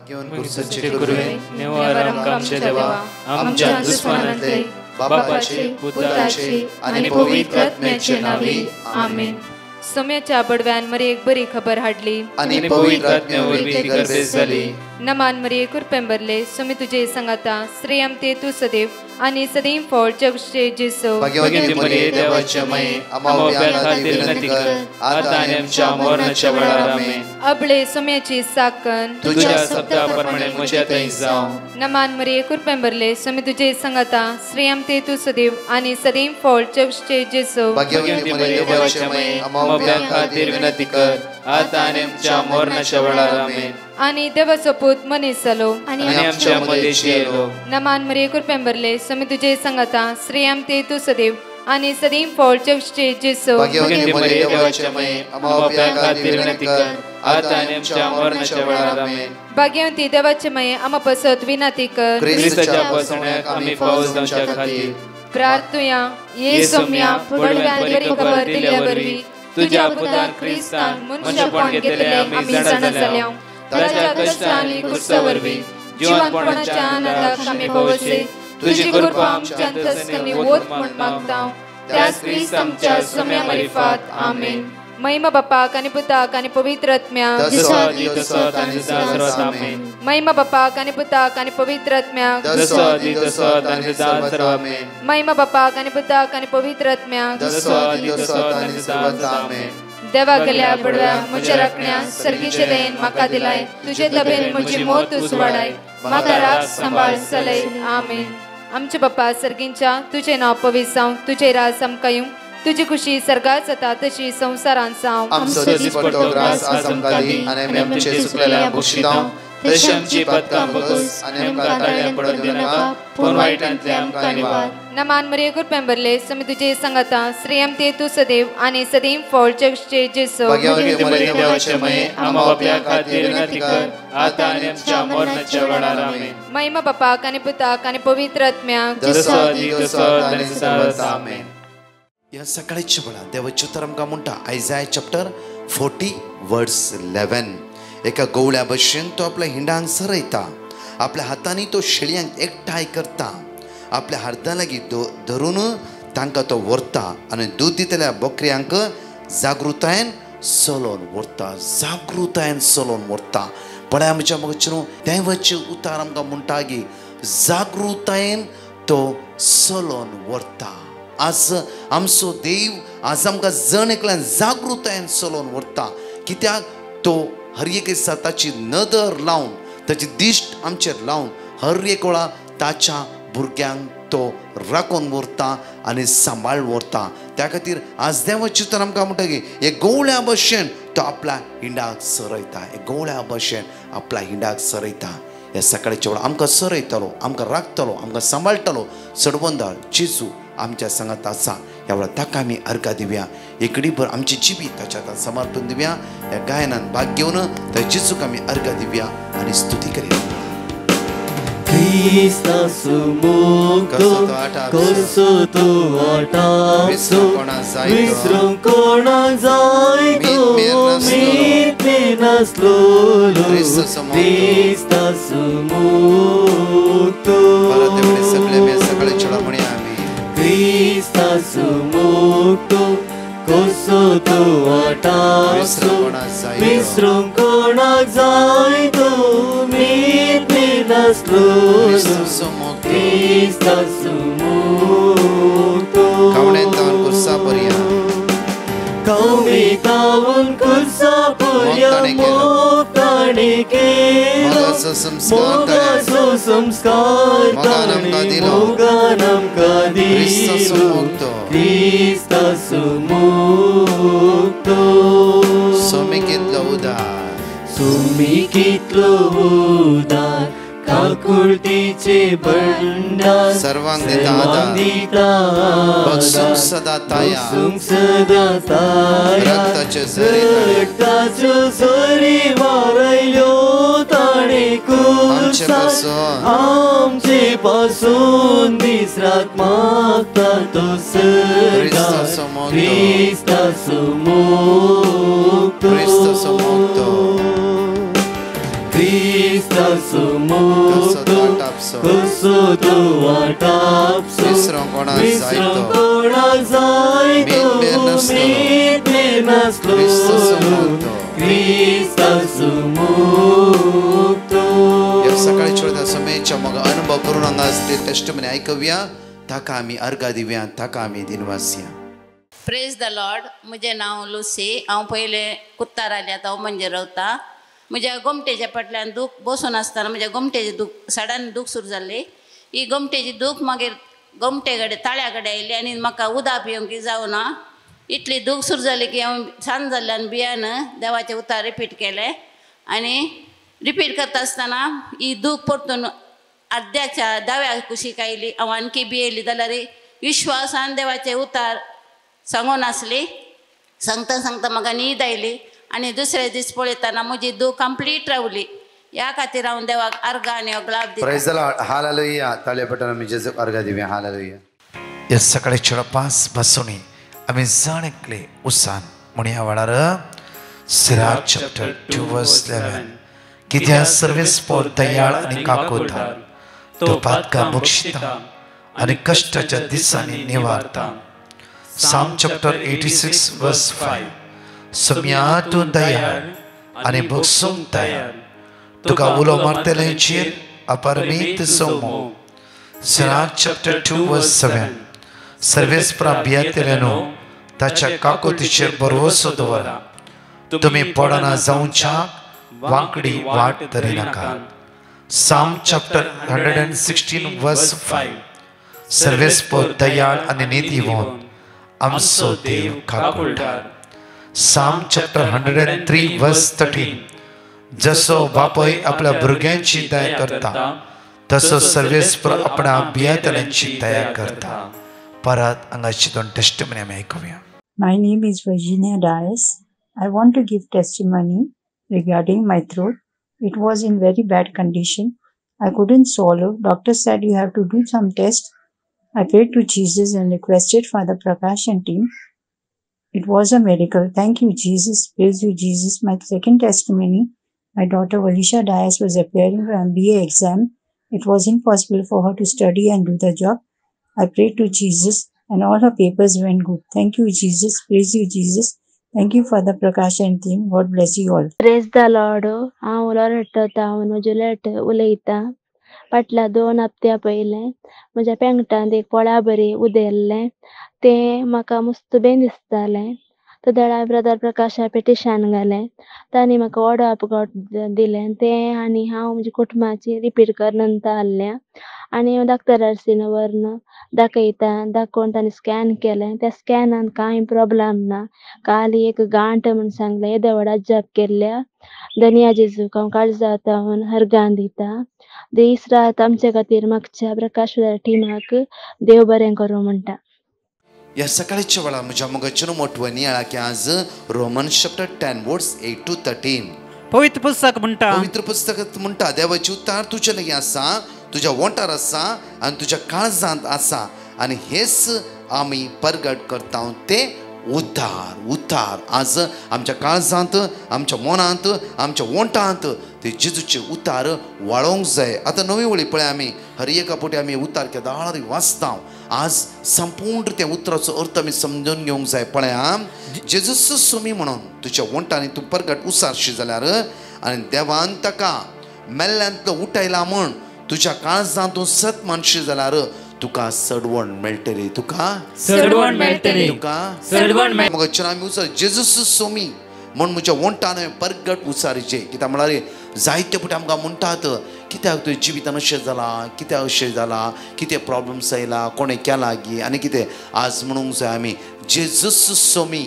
घेऊन कुर्सचे गुरुवे नेवारम कामचे देवा आमच्या दुश्मनांतले बापाचे पुत्राचे आणि पवित्र आत्म्याचे नावे आमेन. सोम्याच्या बडव्यान मरी एक बरी खबर हाडली आणि पवित्र आत्म्यावर ती गर्दी झाली. नमान मरी कुरपेंबरले सोमी तुझे संगाता श्रेयम ते तू सदैव आणि सदैव फळ जगचे जेसो. भाग्यवती मरिये देवाच्या माये आम्हा खातीर विनंती कर आता आणि आमच्या मरणाच्या वेळार आमेन. अबळे सोम्याची साकन तुझ्या शब्दाप्रमाणे म्हज्या थंय जावं. नमान मरी कुरपेंबरले सोमी तुझे संगाता श्रेयम ते तू सदैव आणि सदैव फळ जगचे जेसो. भाग्यवती मरिये देवाच्या माये आम्हा खातीर विनंती कर आता आणि आमच्या मरणाच्या वेळार आमेन. आणि देवाचो पूत मनीस जालो आणि आमच्या मध्येशी येलो. नमान मरी कुरपेंबरले सोमी तुझे संगाता श्रेयम ते तू सदैव आणि सदैव फळ जगचे जेसो. भाग्यवती मरिये देवाच्या माये आम्हा खातीर विनंती कर आता आणि आमच्या मरणाच्या वेळार आमेन. भाग्यवती देवाचे माये आम्हा पसत विनंती कर ख्रिस्ताच्या पसण्याक आम्ही पावस जावच्या खातीर प्रार्थुया. ये सोम्या बडव्यान बरी खबर दिल्यावरवी तुझ्या पुतान ख्रिस्तान मनशापण घेतले आम्ही जाणा जाल्या. ताच्या कष्टांनी कुर्सावरवी जीवनपणाच्या आनंदाक आम्ही पवसे तुझी कृपा आमच्या अंतस्करणी वोत म्हण मागता. त्याच ख्रिस्त आमच्या सोम्या मार्फत आमेन. महिमा बापाक आणि पुताक आणि पवित्र आत्म्याक महिमा बापाक आणि पुताक आणि पवित्र आत्म्याक महिमा बापाक आणि पुताक आणि पवित्र आत्म्याक. देवा गेल्या बडव्या म्हज्या राखण्या सर्गीचे देन म्हाका दिलाय. तुझे तबेन म्हजी मोत उसवाडाय म्हाका राख सांबाळ चलय आमेन. आमचे बाप्पा सर्गींच्या तुझे नाव पवित्र जावं. तुझे राज आमकां येवं. तुझी खुशी सर्गात जाता तशी संसारांत जावं. आमचो दिसपट्टो ग्रास आज आमकां दी आनी आमी आमचे सुकलेल्या बक्षितांव तशी आमची पदकां बगस आनी आमकां ताळ्यां पडोवन दिनाका पूण वायटांतले आमकां निवार. नमान मरी कुरपेंबरले सोमी तुझे संगाता श्रेयम ते तू सदैव आणि सदैव फळ जगचे जेसो. भाग्यवती मरिये देवाचे माये आम्हा बाप्या खातीर विनंती कर आता आनी आमच्या मरणाच्या वेळार आमेन. महिमा बापाक आणि पुताक आणि पवित्र आत्म्याक आमेन. ह्या सकाळच्या वेळार देवाचे उतर आमकां म्हणटा आयजाय चॅप्टर 40 वर्स 11. एका गवळ्या भशेन तो आपल्या हिंडांक सरयता. आपल्या हातांनी तो शेळयांक एकठांय करता. आपल्या हातां लागीं धरून तांकां तो व्हरता आनी दूद दितल्या बकऱ्यांक जागृतायेन चलोवन व्हरता. जागृतायेन चलोवन व्हरता. पळय आमच्या मगचेर देवाचे उतार आमकां म्हणटा की जागृतायेन तो चलोवन व्हरता. आज आमचो देव आज आमकां जण एकल्यान जागृतायेन चलोवन व्हरता. कित्याक तो हर एक दिसा ताची नदर लावन ताची दिश्ट आमचेर लावन हर एक वेळा ताच्या भुरग्यांक तो राखून व्हरता आनी सांबाळ व्हरता. त्या खातीर आज देवाचे उतर आमकां म्हणटा की एक गवळ्या भशेन तो आपल्या हिंडाक सरयता. एक गवळ्या भशेन आपल्या हिंडाक सरयता. ह्या सकाळच्या वेळार आमकां सरयतलो, आमकां राखतलो, आमकां सांबाळटलो सडबंदाळ जेजू आमच्या संगात आसा. ह्या वेळार ताका आमी अर्घा दिवया. एकडी भर आमची जिबी ताच्या हातांत समर्पण दिवया. ह्या गायनान भाग घेवन त्या जेजूक आमी अर्घा दिवया आनी स्तुती करया. Krista sumukto koso tu otaso visrum kona zaito mit naslolo Krista sumukto Krista sumukto koso tu otaso visrum kona zaito mit Krista sumukto Kaunentan kursa poriya Kaunentan kursa poriya Motanike Mogaso samskar Moganam kadilo Krista sumukto Sumikitlo udar काकुळतीचे भंडार सर्वांग दिता बक्षुंग सदा ताया रक्ताचे सरी वारयलो ताणे आमचे पासून विसराक मागता तो सर्गा ख्रिस्ता समुक्तो Krista sumuktu kusu tua tapsu Misrong kona zaito kona zaito mit menaslu Krista sumuktu या सकाळी छोट्या समयेच्या मग अनुभव करून अंगास ते टेस्टमनी ऐकूया ताका आम्ही अर्घा दिव्या ताका आम्ही दिनवासिया. Praise the Lord. म्हजें नांव लुसी. हांव पयलें कुत्तार आयल्या हांव म्हणजे रावता. म्हज्या गोमटेच्या फाटल्यान दूख बसून आसतना म्हज्या गोमटेचें दूख सडन दूख सुरू जाल्ली. ही गोमटेची दूख मागीर गोमटे कडेन ताळ्या कडेन आयली आनी म्हाका उदक पिवंक जावना. इतली दूख सुरू जाली की हांव सांज जाल्ल्यान भियान देवाचें उतार रिपीट केलें आनी रिपीट करता आसतना ही दूख परतून अर्द्याच्या दाव्या कुशीक आयली. हांव आणकी भियेली जाल्यार विश्वासान देवाचें उतार सांगून आसली. सांगता सांगता म्हाका न्हीद आयली आनी दुसरे दीस पळयतना म्हजी दूख कंप्लीट रावली. ह्या खातीर हांव देवाक अर्घा आनी अग्लाब दिता. Praise the lord. हालेलुया. ताळ्या पटन आम्ही जेजूक अर्घा दिव्या. हालेलुया. या सकाळी चळपास बसूनी आम्ही जाण ऐकले उसान म्हणून ह्या वेळार सिराज चॅप्टर 2 वर्स 11 कित्याक सर्वेस्पोर दयाळ आनी काकोदार तो पातकां बक्षिता आनी कश्टाच्या दिसांनी निवारता. Psalm chapter 86 verse 5 सम्या तूं दयाळ आनी बक्षूंक तयार तुका उलो मारतलेचेर अपरमीत सोमो. सिराज chapter 2 verse 7 सर्वेस्परा भियेतलेनो ताच्या काकोतीचेर भरवसो दवरा तुमी पडना जावच्याक वांकडी वाट धरिनाका. Psalm chapter 116 verse 5 सर्वेस्पोर दयाळ आनी नितीवान आमचो देव काकोडदार. Psalm chapter 103 verse 13 जसो बापूय आपल्या भुरग्यांची दया करता तसो सर्वेस्पर आपणा भियेतल्यांची दया करता. परत हांगाची दोन टेस्टिमनी आमी आयकुया. My name is Virginia Dias. I want to give testimony regarding my throat. It was in very bad condition. I couldn't swallow. Doctor said you have to do some tests. I prayed to Jesus and requested for the Prakashan team. It was a miracle. Thank you, Jesus. Praise you, Jesus. My second testimony, my daughter Valisha Dias was appearing for MBA exam. It was impossible for her to study and do the job. I prayed to Jesus and all her papers went good. Thank you, Jesus. Praise you, Jesus. Thank you for the Prakashan team. God bless you all. Praise the Lord. हांव उलोवप हांव जुलेट उलयतां. फाटल्या 2 हप्त्या पयलें म्हज्या पेंगटांत एक पोळा बरी उदेल्लें तें म्हाका मस्त बेन दिसतालें. तो देडा ब्रदर प्रकाशा पेटिशन घालें. तांणी म्हाका ऑर्डर अपघात दिलें तें आनी हांव म्हज्या कुटुंबाची रिपीट करनंत आहल्या आनी डॉक्टरार व्हरन दाखोवन तांणी स्कॅन केलें. त्या स्कॅनान कांय प्रॉब्लेम ना. खाली एक गांठ म्हूण सांगलें. येदे व्हडा जप केल्ल्या धनिया जेजूक हांव काळजांत अर्घां दिता. दीस रात आमचे खातीर मागच्या प्रकाश टिमाक देव बरें करूं म्हणटा. या सकाळच्या वेळा म्हज्या मोगाचेर मोठवणी आळा की आज रोमन्स चॅप्टर 10 वर्स 8 to 13 पवित्र पुस्तक म्हणटा देवाची उतार तुजे लागीं आसा, तुज्या वोंटार आसा आनी तुज्या काळजांत आसा आनी हेच आमी परगट करता ते उद्धार. आज आमच्या काळजांत, आमच्या मनांत, आमच्या वोंटांत ते जेजूचे उतार वाळोवंक जाय. आतां नवी वळी पळय आमी हर एका फावटी आमी उतार केदार वाचता. आज संपूर्ण त्या उतराचो अर्थ आमी समजून घेवंक जाय. पळय आं जेजूस सुमी म्हणून तुज्या वोंटांनी तूं परगट उसारशी जाल्यार आनी देवान ताका मेल्ल्यांतलो उठयला म्हण तुज्या काळजांत तूं सत मानशी जाल्यार तुका सडवण मेळटली. मग आमी उसार जेजूस सोमी म्हण म्हज्या वोंटान परगट उसारचे. कित्याक म्हळ्यार जायते फावटी आमकां म्हणटात कित्याक तुवें जिवितान अशें जालां, कित्याक अशें जालां, कितें प्रॉब्लम्स आयला, कोणें केला गी आनी कितें. आज म्हणूंक जाय आमी जेजूस सोमी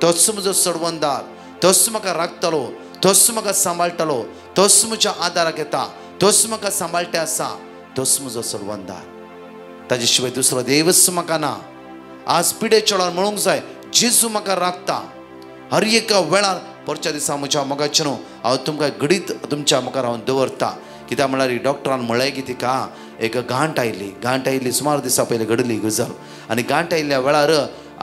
तोच म्हजो सडवणदार, तोच म्हाका राखतलो, तोच म्हाका सांबाळटलो, तोच म्हज्या आदाराक येता, तोच म्हाका सांबाळटे आसा, तोच म्हजो सडवणदार. ताजे शिवाय दुसरो देवच म्हाका ना. आज पिडे चडान म्हणूंक जाय जेजू म्हाका राखता. हर एका वेळार परच्या दिसा म्हज्या मोगाचेर हांव तुमकां घडीत तुमच्या मुखार हांव दवरता. कित्याक म्हळ्यार डॉक्टरान म्हळें की तिका एक गांठ आयिल्ली सुमार दिसा पयलीं घडली गजाल आनी गांठ आयिल्ल्या वेळार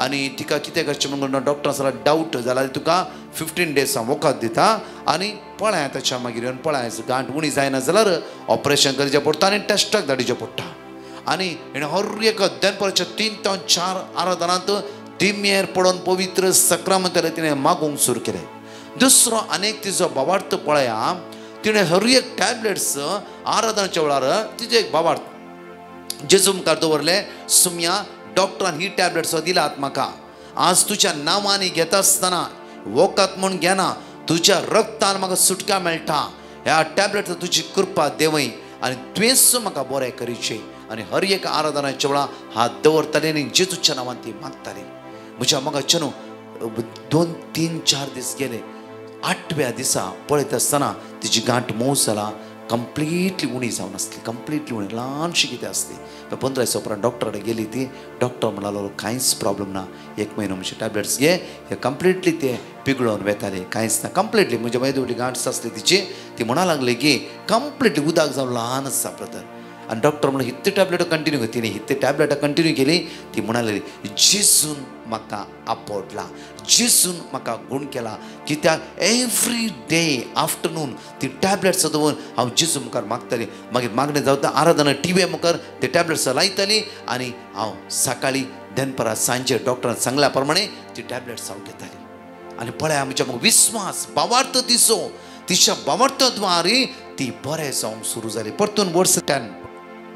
आनी तिका कितें करचें म्हणून डॉक्टरान सांगलें डावट जाल्यार तुका 15 days वखद दिता आनी पळय ताच्या मागीर येवन पळय गांठ उणी जायना जाल्यार ऑपरेशन करचें पडटा आनी टेस्टाक धाडचें पडटा आनी हेणें हर एक दनपारच्या 3 ते 4 आराधनांत दिम्येर पडोवन पवित्र सक्रामंत तिणें मागूंक सुरू केलें दुसरो आनीक तिजो भावार्थ पळया तिणें हर एक टॅबलेट्स आराधनाच्या वेळार तिजे एक भावार्थ जेजू मुखार दवरले सुम्या डॉक्टरान ही टॅबलेट्स दिल्यात म्हाका आज तुज्या नांवांनी घेता आसतना वोकात म्हूण घेना तुज्या रक्तान म्हाका सुटका मेळटा ह्या टॅबलेट तुजी कृपा देवय आनी तुवेंच म्हाका बरें करीचें आनी हर एक आराधनाच्या वेळा हात दवरताली आनी जेजूच्या नांवान ती मागताली म्हज्या मोगाचे न्हू 2, 3, 4 दीस गेले 8व्या दिसा पळयत आसतना तिची गांठ मोव जाला कंप्लिटली उणी जावन आसली कंप्लिटली उणी ल्हानशी कितें आसली 15 दिसा उपरांत डॉक्टरा कडेन गेली ती डॉक्टर म्हणलो कांयच प्रॉब्लेम ना 1 म्हयनो म्हणजे टॅबलेट्स घे हे कंप्लिटली ते पिगळोवन वेताले कांयच ना कंप्लिटली म्हणजे मेदुवली गांठ आसली तिची ती म्हणा लागली की कंप्लिटली उदक जावन ल्हान आसा ब्रदर आनी डॉक्टर म्हणून हित्ते टॅबलेट कंटिन्यू करता तिणें हित्ते टॅबलेट कंटिन्यू केली ती म्हणाली जेजून म्हाका आपडला जेजून म्हाका गूण केला कित्याक एवरी डे आफ्टरनून ती टॅबलेट्स दवरून हांव जेजू मुखार मागताली मागीर मागणें जावता आराधना टीव्ही मुखार ते टॅबलेट्स लायताली आनी हांव सकाळी दनपारां सांजे डॉक्टरान सांगल्या प्रमाणे ती टॅबलेट्स हांव घेताली आनी पळय आमच्या विस्वास भावार्थ दिसो तिच्या भावार्थद्वारे ती बरें जावंक सुरू जाली परतून वर्स 10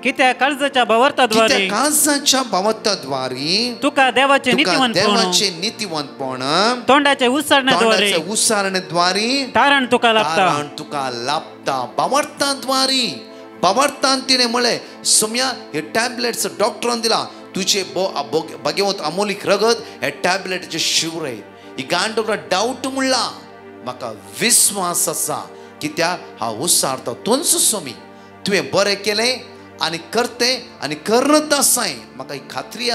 कित्याक काळजाच्या भावार्थाद्वारे काळजाच्या भावार्थाद्वारे तुका देवाचे नीतिवंतपण तोंडाचे उच्चारणेद्वारे तारण तुका लाभता भावार्थाद्वारे तिने म्हळे सोम्या हे टॅबलेट्स डॉक्टरान दिला तुझे भगवंत अमोलिक रगत हे टॅबलेटचे शिवरे ही गांठ डाऊट म्हणला म्हाका विश्वास आसा कित्याक हांव उसारता तोंच सोमी तुवें बरें केलें आनी करते आनी करत आसाय म्हाका ही खात्री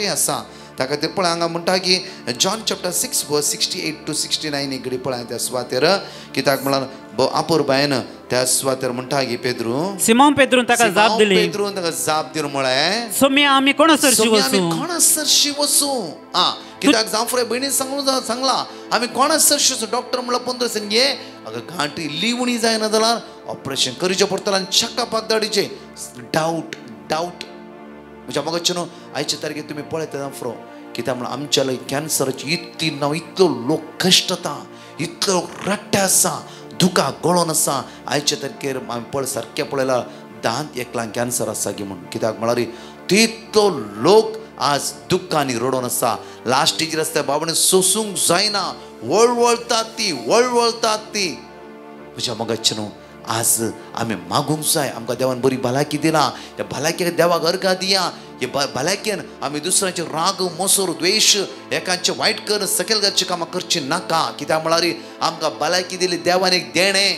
आसा त्या खातीर पळय हांगा म्हणटा की जॉन चॅप्टर 6 वर्स 68 to 69 एक घडी पळय त्या सुवातेर कित्याक म्हळ्यार आपूर बायन त्या सुवातेर म्हणटा की सिमोन पेद्रून ताका जाप दिवन म्हळें सोम्या आमी कोणासरशी वचू कित्याक जावं भयणी सांगला आमी कोणासरशी वचू डॉक्टर म्हणला 15 सांगे अगं गांठ इल्ली उणी जायना जाल्यार ऑपरेशन करचें पडटलें आनी चेकअपाक धाडचें डाऊट म्हणजे मोगाचे न्हू आयचे तारखेर तुमी पळयता फ्रो कित्याक म्हळ्यार आमच्या कॅन्सराची इतली नांव इतलो लोक कश्टता इतलो रट्टे आसा दुखा गळोन आसा आयच्या तारखेर आमी पळय सारकें पळयल्यार 10 एकलांक कॅन्सर आसा गी म्हणून कित्याक म्हळ्यार तितलो लोक आज दुख्खांनी रडोन आसा लास्ट स्टेजीर आसता बाबडे सोसूंक जायना वळवळतात ती म्हज्या मोगाचे न्हू आज आमी मागूंक जाय आमकां देवान बरी भलायकी दिला ह्या भलायकेक देवाक अर्घा दिया हे भलायकेन आमी दुसऱ्यांचे राग मोसोर द्वेश एकांचे वायट कर सकयल घरची कामां करची नाका कित्याक म्हळ्यार आमकां भलायकी दिली देवान एक देणें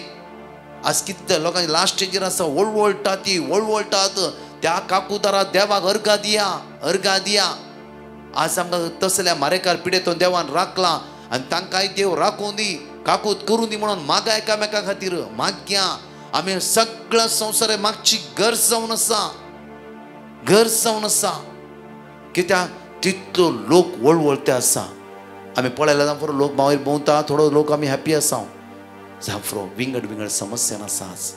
आज कितले लोकांचे लास्ट स्टेजीर आसा वळवळटात त्या काकूदारा देवाक अर्घा दिया आज आमकां तसल्या मारेकार पिडेतून देवान राखला आनी तांकांय देव राखूं दी काकूत करूं दी म्हणून मागा एकामेका खातीर माग्या आमी सगळ्या संवसाराक मागची गरज जावन आसा कित्याक तितलो लोक वळवळते आसा आमी पळयला जावं लोक भायर भोंवता थोडो लोक आमी हॅप्पी आसा जावं विंगड समस्यान आसा आज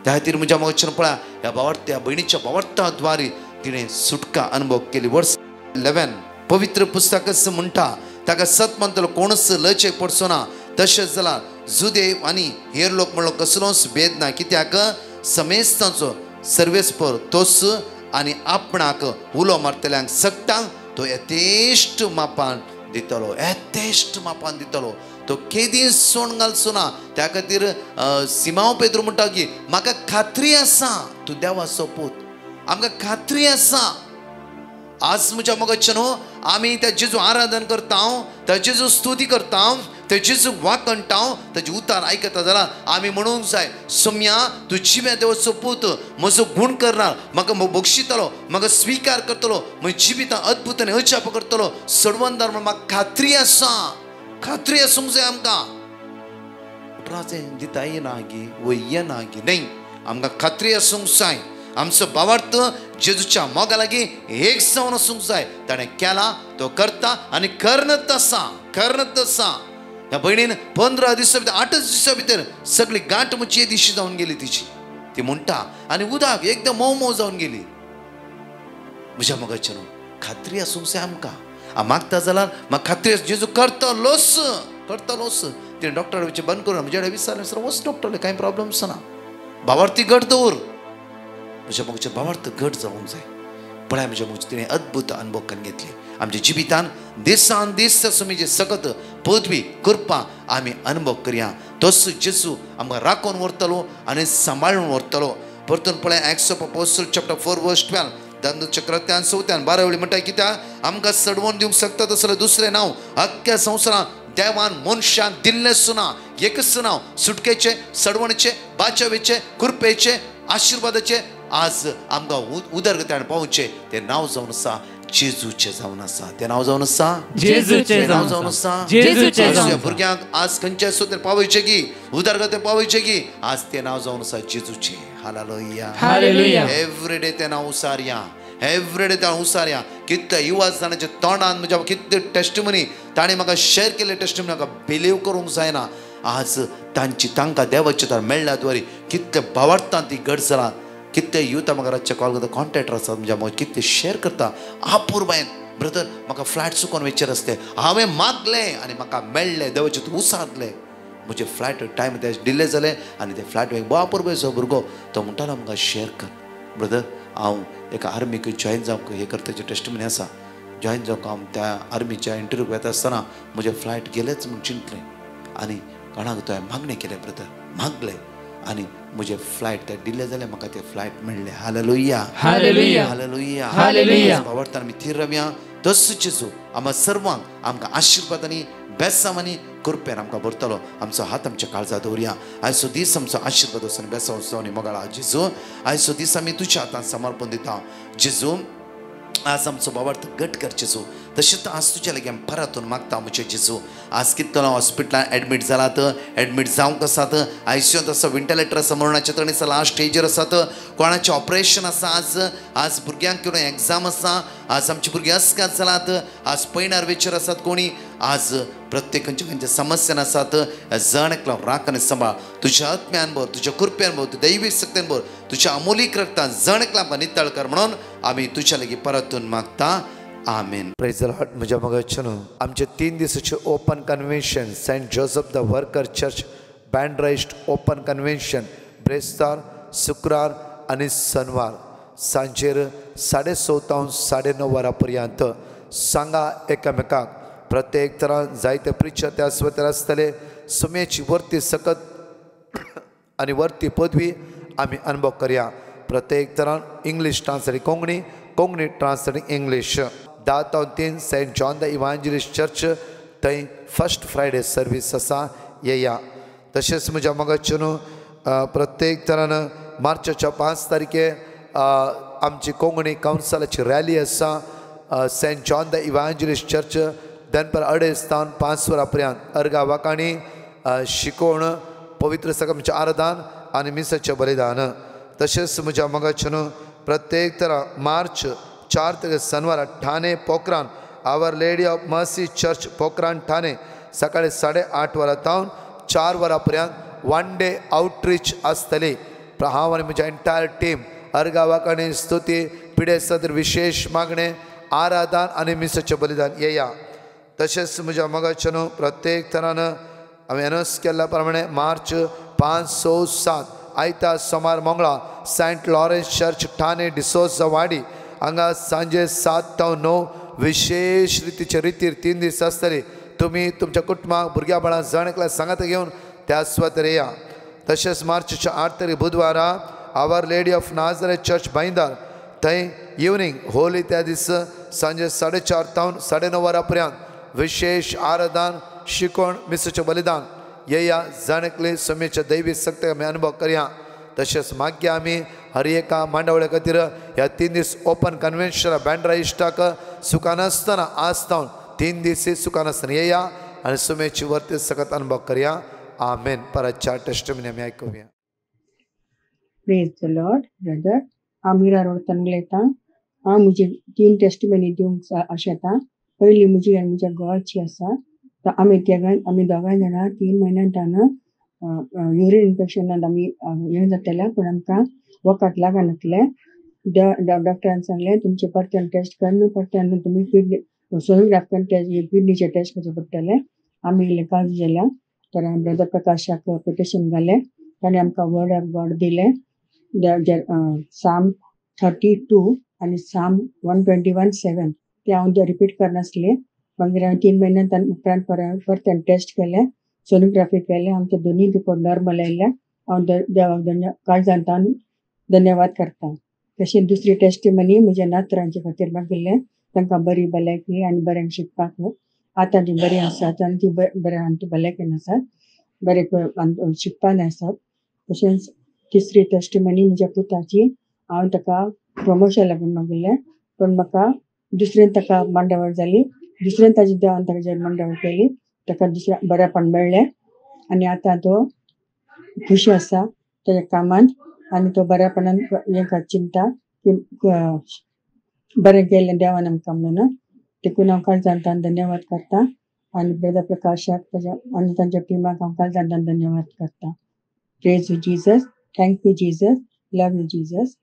त्या खातीर म्हज्या मोगाच्यान पळया ह्या भावार्थ ह्या भयणीच्या भावार्थाद्वारे तिणें सुटका अनुभव केली वर्स 11 पवित्र पुस्तकच म्हणटा ताका सत म्हणटलो कोणच लचेक पडचो ना तशेंच जाल्यार जुदेव आनी हेर लोक म्हणलो कसलोच भेद ना कित्याक समेस्तांचो सर्वेस्पर तोच आनी आपणाक उलो मारतल्यांक सक्तांक तो यथेश्ट मापान दितलो तो केदी सोण घालचो ना त्या खातीर सिमांव पेद्रू म्हणटा की म्हाका खात्री आसा तूं देवाचो पूत आमकां खात्री आसा आज म्हज्या मोगाचे न्हू आमी त्या जेजू आराधन करता त्या जेजू स्तुती करता ते जेजू वाकणटा ताचे उतार आयकता जाल्यार आमी म्हणूंक जाय सोम्या तूं जिव्या देवाचो पूत म्हजो गूण करणार म्हाका बक्षितलो म्हाका स्विकार करतलो म्हज्या जिवितांत अद्भुतांनी अजाप करतलो सडवंदार म्हण म्हाका खात्री आसूंक जाय आमकां राजे दिता येना गी येना गी न्ही आमकां खात्री आसूंक जाय आमचो भावार्थ जेजूच्या मोगा लागीं एक जावन आसूंक जाय ताणें केला तो करता आनी करनत आसा ह्या भयणीन 15 दिसा भितर 8 दिसा भितर सगळी गांठ मुची दिशी जावन गेली तिची. ती म्हणटा आनी उदक एकदम मोव मोव जावन गेली. म्हज्या मोगाचे न्हू खात्री आसूंक जाय आमकां. हांव मागता जाल्यार म्हाका खात्री आसा जेजू करतलोच करतलोच. तिणें डॉक्टर बंद करून म्हजे कडेन विचारलें सर वच डॉक्टर कांय प्रॉब्लम्स ना. भावार्थी घट दवर. म्हज्या मोगाचे भावार्थ घट जावंक जाय. पळय म्हज्या मोगाचे तिणें अद्भुत अनुभव करून घेतले. आमच्या जिवितान दिसान दीस आमी जे सगत पदवी कृपा आमी अनुभव करया. तोच जेजू आमकां राखून व्हरतलो आनी सांबाळून व्हरतलो. परतून पळय एक्ट्स ऑफ अपोस्टल चॅप्टर 4 वर्स 12 चक्रात्यान 12 वेळी म्हणटा कित्याक आमकां सडवून दिवंक शकता तसलें दुसरें नांव अख्ख्या संवसारांत देवान मनशांक दिल्लें सुना. एकच नांव सुटकेचे सडवणेचे बाचावेचे कृपेचे आशिर्वादाचे आज आमकां उदरगतीन पावचे. तें नांव जावन आसा जेजूचें जावन आसा. तें नांव जावन आसा जेजूचें नांव जावन आसा जेजूचें. भुरग्यांक आज खंयच्या सुद्दां पावयचे की उदरगती पावयचे की आज तें नांव जावन आसा जेजूचें. Hallelujah hallelujah. एवरीडे तें नांव उसारया. एवरीडे तें उसारया. कितले युवा जाणांच्या तोंडान म्हज्या कितले टेस्टिमनी ताणें म्हाका शेअर केले टेस्टिमनी म्हाका बिलीव करूंक जायना. आज तांकां देवाचे तर मेळ्ळ्या द्वारे कितले भावार्थान ती घट जाला. कितले युथ म्हाका रातचे कॉल करता कॉन्टॅक्टर आसात म्हणजे हांव कितले शेअर करता. अपूर्वायन ब्रदर म्हाका फ्लायट चुकोवन वयचें आसलें हांवें मागलें आनी म्हाका मेळ्ळें देवाचे तूं उसारलें. म्हजे फ्लायट टायम ते डिले जालें आनी ते फ्लायट अपूर्वचो भुरगो तो म्हणटालो म्हाका शेअर कर ब्रदर हांव एका आर्मीक जॉयन जावंक हे करताचे टेस्टिमनी आसा. जॉयन जावंक हांव त्या आर्मीच्या इंटरव्यूक वता आसतना म्हजें फ्लायट गेलेंच म्हूण चिंतलें आनी कोणाक तो मागणें केलें ब्रदर मागलें आनी म्हजे फ्लायट ते डिले जालें म्हाका ते फ्लायट मेळ्ळें. Hallelujah hallelujah hallelujah hallelujah. भावार्थान आमी थीर रवया. तस जेजू आम्हा सर्वांक आमकां आशिर्वादांनी बेसांवांनी कृपेन आमकां भरतलो. आमचो हात आमच्या काळजात दवरया. आयचो दीस आमचो आशिर्वाद वचून बेसांव वचून मोगाळा जेजू. आयचो दीस आमी तुज्या हातांत समर्पण दिता जेजू. आज आमचो भावार्थ घट कर जेजू. तशेंच आज तुज्या लागीं आमी परतून मागता म्हजे जेजू. आज कितलो हॉस्पिटलांत एडमीट जालात एडमीट जावंक आसात आयसीयूंत आसा वेंटिलेटर आसा मरणाच्या तणी आसा लास्ट स्टेजीर आसात कोणाचें ऑपरेशन आसा. आज भुरग्यांक किंवा एग्जाम आसा. आज आमची भुरगीं अस्कात जालात. आज पैनार वेचर आसात कोणी. आज प्रत्येक खंयच्या समस्यान आसात. जण एकलो राख आनी सांबाळ तुज्या आत्म्यान भर तुज्या कृपेन भर तुज्या दैवीक शक्तीन भर तुज्या अमोलीक रक्तान जण एकलो आमकां नितळ कर म्हणून आमी तुज्या लागीं परतून मागता. आमेन. Praise the lord. म्हज्या मोगाचें आमचे 3 दिसाचे open convention Saint Joseph the Worker church Bandra East open convention ब्रेस्तार शुक्रार आनी शनिवार सांजेर 6:30 ते 9:30 पर्यंत. सांगा एकामेकाक. प्रत्येक तरान जायते प्रिचर त्या सुवातेर आसतले. सुमेची वर्ती सकत आनी वर्ती पदवी आमी अनुभव करया. प्रत्येक तरान English translate Konkani Konkani translating English. 10:03 Saint John the Evangelist church थंय फर्स्ट फ्रायडे सर्वीस आसा येया. तशेंच म्हज्या मोगाचे प्रत्येक तरान मार्चाच्या 5 तारखेर आमची कोंकणी कावन्सिलाची रॅली आसा. Saint John the Evangelist church दनपार 2:30 ते 5 वरां पर्यंत. अर्गा वाकाणी शिकोवण पवित्र सगळ्यांचें आराधन आनी मिसाचें बलिदान. तशेंच म्हज्या मोगाचे प्रत्येक तरा मार्च 4 तारखेर शनिवार Thane Pokhran our lady of mercy church Pokhran Thane सकाळी 8:30 वरां तावन 4 वरां पर्यंत 1 डे आउटरीच आसतली. हांव आनी म्हज्या एंटायर टीम अर्गा वाकाणी स्तुती पिडे सदर विशेष मागणे आराधन आनी मिसाचें बलिदान येया. तशेंच म्हज्या मोगाचे प्रत्येक तरान हांवें अनाउन्स केल्ल्या प्रमाणे मार्च 5, 6, 7 आयतार सोमार मंगळा Saint Lawrence church Thane D'Souza Wadi हांगा सांजे 7 ते 9 विशेष रितीचे रितीर 3 दीस आसतले. तुमी तुमच्या कुटुंबाक भुरग्यां बाळांक जण एकल्या सांगात घेवन त्या सुवातेर येया. तशेंच मार्चच्या 8 तारीख बुधवारा आवर लेडी ऑफ नाझरेथ चर्च बांयदार थंय इवनिंग होली त्या दीस सांजे 4:30 ते 9:30 वरां पर्यंत विशेष आराधन शिकोवण मिसाचें बलिदान येया. जण एकले समेच्या दैवी शक्ती आमी अनुभव करया. तशेंच मागया आमी हर एका मांडवळे खातीर ह्या 3 दीस ओपन कन्वेन्शन बँड्रा इश्टाक सुखानासतना आसतावन 3 दीस सुखानासतना येया आनी सुमेची वर्ती सकत अनुभव करया. आमेन. परतच्या टेस्टिमनी आमी आयकुया. Praise the lord. ब्रदर हांव मिरा रोडतन उलयतां. हांव म्हजी 3 टेस्टिमनी दिवंक आशेता. पयली म्हजी आनी म्हज्या घोवाची आसा. तर आमी दोगांय जाणां 3 म्हयन्यांतान युरीन इन्फेक्शनान आमी हें जातालें, पूण आमकां वखद लागनासलें. डॉक्टरान सांगलें तुमचे परत्यान टेस्ट करून परत्यान तुमी सोनोग्राफ करून किडनीचे टेस्ट करचे पडटले. आमी इल्लें काळजी जाल्या. तर हांवें ब्रदर प्रकाशाक पेटिशन घालें. ताणें आमकां वर्ड ऑफ गॉड दिलें. साम 32 आनी साम 121:7 ते हांव रिपीट करनासलें. मागीर हांवें 3 म्हयन्यांतान उपरांत परत्यान टेस्ट केलें, सोनोग्राफी केलें. आमचे दोनूय रिपोर्ट नॉर्मल आयिल्ले. हांव देवाक काळजांतान धन्यवाद करतां. तशेंच दुसरी टेस्टिमनी म्हज्या नातरांचे खातीर मागिल्लें. तांकां बरी भलायकी आनी बऱ्याक शिकपाक. आतां तीं बरीं आसात आनी तीं बऱ्या भलायकेन आसात, बरे शिकपान आसात. तशेंच तिसरी टेस्टिमनी म्हज्या पुताची. हांव ताका प्रमोशन लागून मागिल्लें, पूण म्हाका दुसरेन ताका मांडावळ जाली. दुसरेन ताजी देवान ताजेर मांडावळ केली. ताका दुसऱ्या बरेपण मेळ्ळें आनी आतां तो खुशी आसा ताच्या कामान आनी तो बऱ्यापणान हें चिंता की बरें केलें देवान आमकां म्हणून. देखून हांव काळजांतान धन्यवाद करतां आनी ब्रदर प्रकाशाक आनी तांच्या टिमाक हांव काळजांतान धन्यवाद करतां. Praise you Jesus. Thank you Jesus. Love you Jesus.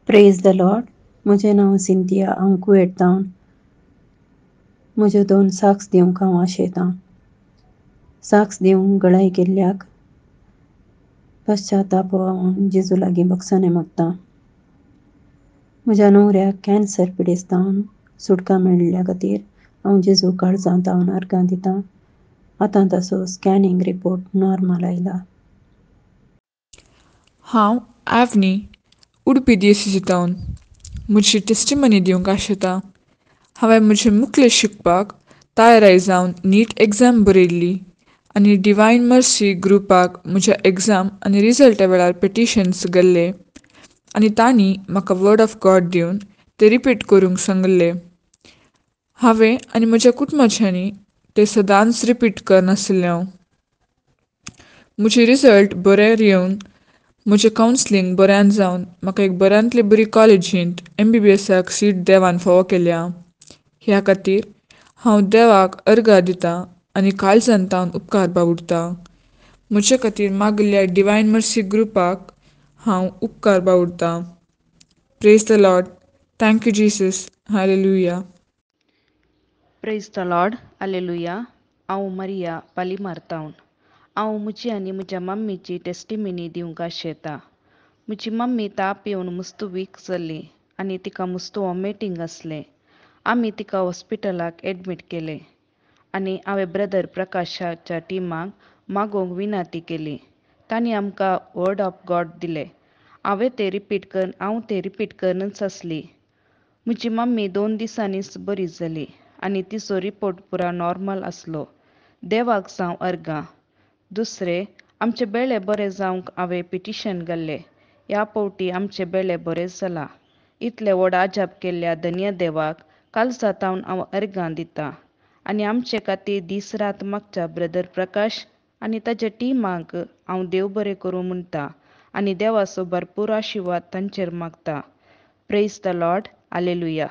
Praise the Lord. म्हजें नांव सिंथिया. हांव कुवेतावन. म्हज्यो 2 साक्स दिवंक हांव आशेतां. साक्स दिवंक गळाय केल्ल्याक पश्चाताप हांव जेजू लागीं बक्षाने मागतां. म्हज्या न्हवऱ्याक कॅन्सर पिडेस्तावन सुटका मेळिल्ल्या खातीर हांव जेजू काळजांतावन अर्गां दितां. आतां ताचो स्कॅनिंग रिपोर्ट नॉर्मल आयला. हांव आवनी उडपी दिएसीसांतल्यान म्हजी टेस्टिमनी दिवंक आशेतां. हांवें म्हजें मुखेल शिकपाक तयारी जावन नीट एग्जाम बरयल्ली आनी डिवायन मर्सी ग्रुपाक म्हज्या एग्जाम आनी रिजल्टा वेळार पेटिशन्स घाल्ले आनी तांणी म्हाका वर्ड ऑफ गॉड दिवन ते रिपीट करूंक सांगले. हांवें आनी म्हज्या कुटुंबाच्यांनी ते सदांच रिपीट करनासलें. म्हजे रिजल्ट बरे येवन म्हजें कावन्सिलींग बऱ्यान जावन म्हाका एक बऱ्यांतले बरी कॉलेजींत MBBSाक सीट देवान फावो केल्या. ह्या खातीर हांव देवाक अर्गां दितां आनी काळजांतावन उपकार बावुरतां. म्हजे खातीर मागिल्ल्या डिवायन मर्सी ग्रुपाक हांव उपकार बावुरतां. Praise the lord. Thank you Jesus. Hallelujah. Praise the lord. Hallelujah. हांव मारिया पालीमारतावन. हांव म्हजी आनी म्हज्या मम्मीची टेस्टिमनी दिवंक आशेतां. म्हजी मम्मी ताप येवन मस्त वीक जाल्ली आनी तिका मस्त वॉमिटींग आसलें. आमी तिका हॉस्पिटलाक एडमीट केलें आनी हांवें ब्रदर प्रकाशाच्या टिमाक मागोवंक विनंती केली. तांणी आमकां वर्ड ऑफ गॉड दिलें. हांव ते रिपीट करनच आसली. म्हजी मम्मी 2 दिसांनीच बरी जाली आनी तिचो रिपोर्ट पुरा नॉर्मल आसलो. देवाक जावं अर्गां. दुसरें, आमचे बेळे बरे जावंक हांवें पिटिशन घाल्लें. ह्या फावटी आमचे बेळे बरे जाला. इतले व्हड आजाप केल्ल्या धन्य देवाक काळजांतावन हांव अर्गां दितां आनी आमचे खातीर दीस रात मागच्या ब्रदर प्रकाश आनी ताच्या टिमाक हांव देव बरें करूं म्हणटा आनी देवाचो भरपूर आशिर्वाद तांचेर मागता. Praise the lord. हालेलुया.